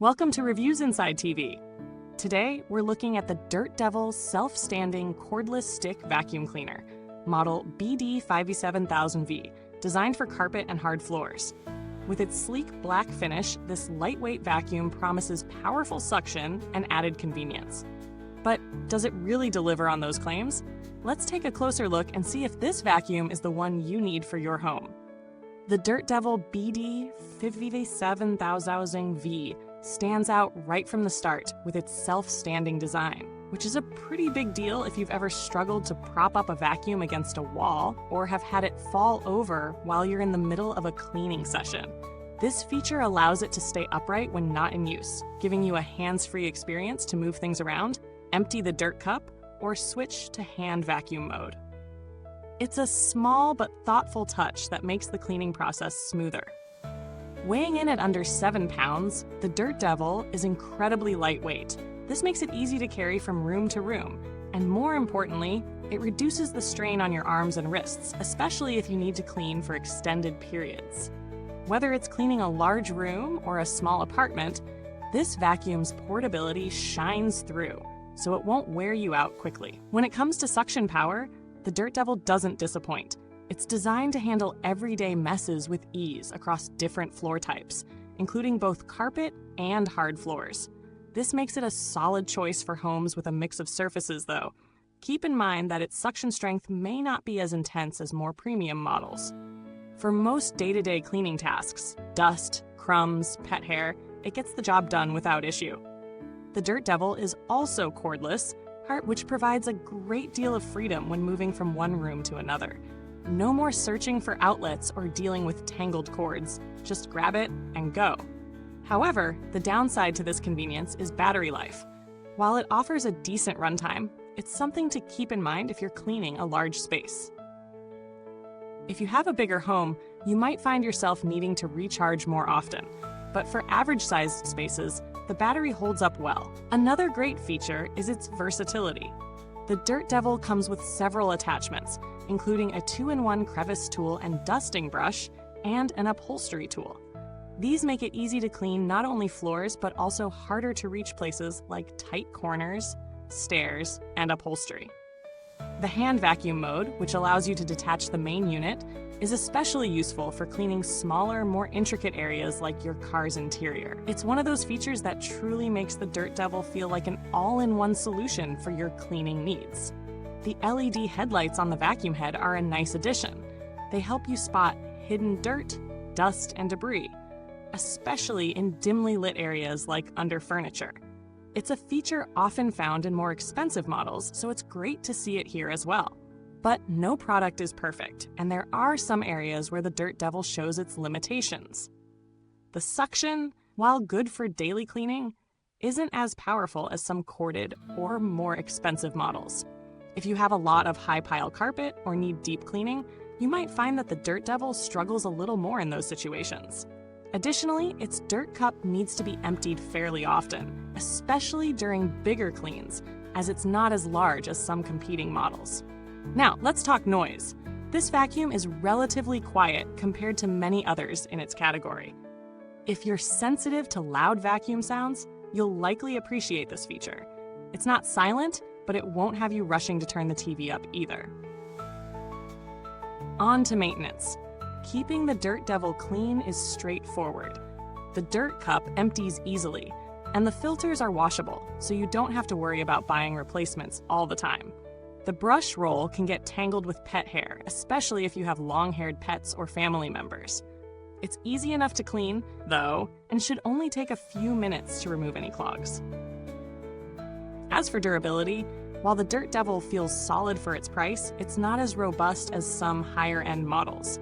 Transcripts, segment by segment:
Welcome to Reviewsinsidetv. Today, we're looking at the Dirt Devil self-standing cordless stick vacuum cleaner, model BD57000V, designed for carpet and hard floors. With its sleek black finish, this lightweight vacuum promises powerful suction and added convenience. But does it really deliver on those claims? Let's take a closer look and see if this vacuum is the one you need for your home. The Dirt Devil BD57000V stands out right from the start with its self-standing design, which is a pretty big deal if you've ever struggled to prop up a vacuum against a wall or have had it fall over while you're in the middle of a cleaning session. This feature allows it to stay upright when not in use, giving you a hands-free experience to move things around, empty the dirt cup, or switch to hand vacuum mode. It's a small but thoughtful touch that makes the cleaning process smoother. Weighing in at under 7 pounds, the Dirt Devil is incredibly lightweight. This makes it easy to carry from room to room, and more importantly, it reduces the strain on your arms and wrists, especially if you need to clean for extended periods. Whether it's cleaning a large room or a small apartment, this vacuum's portability shines through, so it won't wear you out quickly. When it comes to suction power, the Dirt Devil doesn't disappoint. It's designed to handle everyday messes with ease across different floor types, including both carpet and hard floors. This makes it a solid choice for homes with a mix of surfaces, though. Keep in mind that its suction strength may not be as intense as more premium models. For most day-to-day cleaning tasks, dust, crumbs, pet hair, it gets the job done without issue. The Dirt Devil is also cordless, which provides a great deal of freedom when moving from one room to another. No more searching for outlets or dealing with tangled cords. Just grab it and go. However, the downside to this convenience is battery life. While it offers a decent runtime, it's something to keep in mind if you're cleaning a large space. If you have a bigger home, you might find yourself needing to recharge more often. But for average-sized spaces, the battery holds up well. Another great feature is its versatility. The Dirt Devil comes with several attachments, including a 2-in-1 crevice tool and dusting brush, and an upholstery tool. These make it easy to clean not only floors, but also harder to reach places like tight corners, stairs, and upholstery. The hand vacuum mode, which allows you to detach the main unit, is especially useful for cleaning smaller, more intricate areas like your car's interior. It's one of those features that truly makes the Dirt Devil feel like an all-in-one solution for your cleaning needs. The LED headlights on the vacuum head are a nice addition. They help you spot hidden dirt, dust, and debris, especially in dimly lit areas like under furniture. It's a feature often found in more expensive models, so it's great to see it here as well. But no product is perfect, and there are some areas where the Dirt Devil shows its limitations. The suction, while good for daily cleaning, isn't as powerful as some corded or more expensive models. If you have a lot of high-pile carpet or need deep cleaning, you might find that the Dirt Devil struggles a little more in those situations. Additionally, its dirt cup needs to be emptied fairly often, especially during bigger cleans, as it's not as large as some competing models. Now, let's talk noise. This vacuum is relatively quiet compared to many others in its category. If you're sensitive to loud vacuum sounds, you'll likely appreciate this feature. It's not silent, but it won't have you rushing to turn the TV up either. On to maintenance. Keeping the Dirt Devil clean is straightforward. The dirt cup empties easily, and the filters are washable, so you don't have to worry about buying replacements all the time. The brush roll can get tangled with pet hair, especially if you have long-haired pets or family members. It's easy enough to clean, though, and should only take a few minutes to remove any clogs. As for durability, while the Dirt Devil feels solid for its price, it's not as robust as some higher-end models.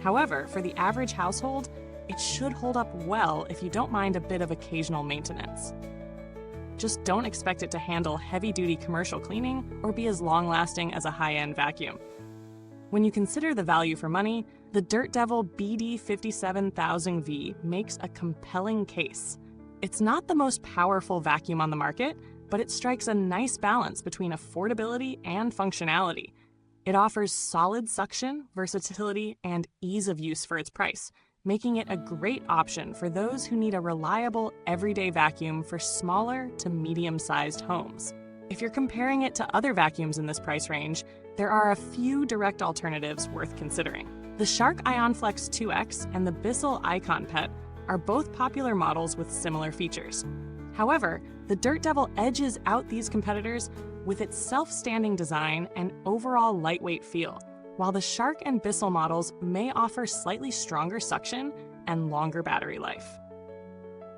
However, for the average household, it should hold up well if you don't mind a bit of occasional maintenance. Just don't expect it to handle heavy-duty commercial cleaning or be as long-lasting as a high-end vacuum. When you consider the value for money, the Dirt Devil BD57000V makes a compelling case. It's not the most powerful vacuum on the market, but it strikes a nice balance between affordability and functionality. It offers solid suction, versatility, and ease of use for its price, making it a great option for those who need a reliable, everyday vacuum for smaller to medium-sized homes. If you're comparing it to other vacuums in this price range, there are a few direct alternatives worth considering. The Shark IonFlex 2X and the Bissell Icon Pet are both popular models with similar features. However, the Dirt Devil edges out these competitors with its self-standing design and overall lightweight feel, while the Shark and Bissell models may offer slightly stronger suction and longer battery life.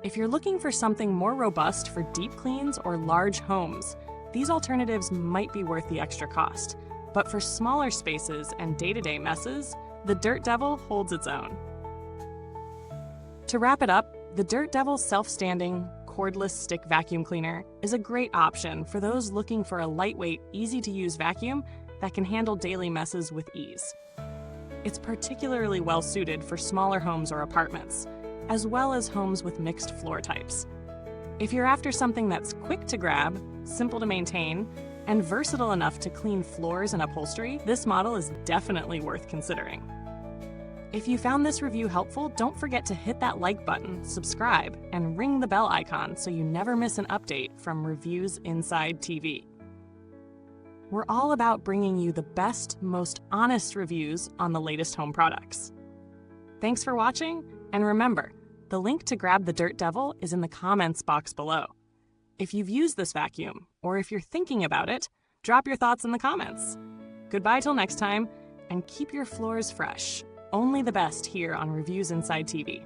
If you're looking for something more robust for deep cleans or large homes, these alternatives might be worth the extra cost. But for smaller spaces and day-to-day messes, the Dirt Devil holds its own. To wrap it up, the Dirt Devil self-standing, cordless stick vacuum cleaner is a great option for those looking for a lightweight, easy-to-use vacuum that can handle daily messes with ease. It's particularly well-suited for smaller homes or apartments, as well as homes with mixed floor types. If you're after something that's quick to grab, simple to maintain, and versatile enough to clean floors and upholstery, this model is definitely worth considering. If you found this review helpful, don't forget to hit that like button, subscribe, and ring the bell icon so you never miss an update from Reviewsinsidetv. We're all about bringing you the best, most honest reviews on the latest home products. Thanks for watching, and remember, the link to grab the Dirt Devil is in the comments box below. If you've used this vacuum, or if you're thinking about it, drop your thoughts in the comments. Goodbye till next time, and keep your floors fresh. Only the best here on Reviews Inside TV.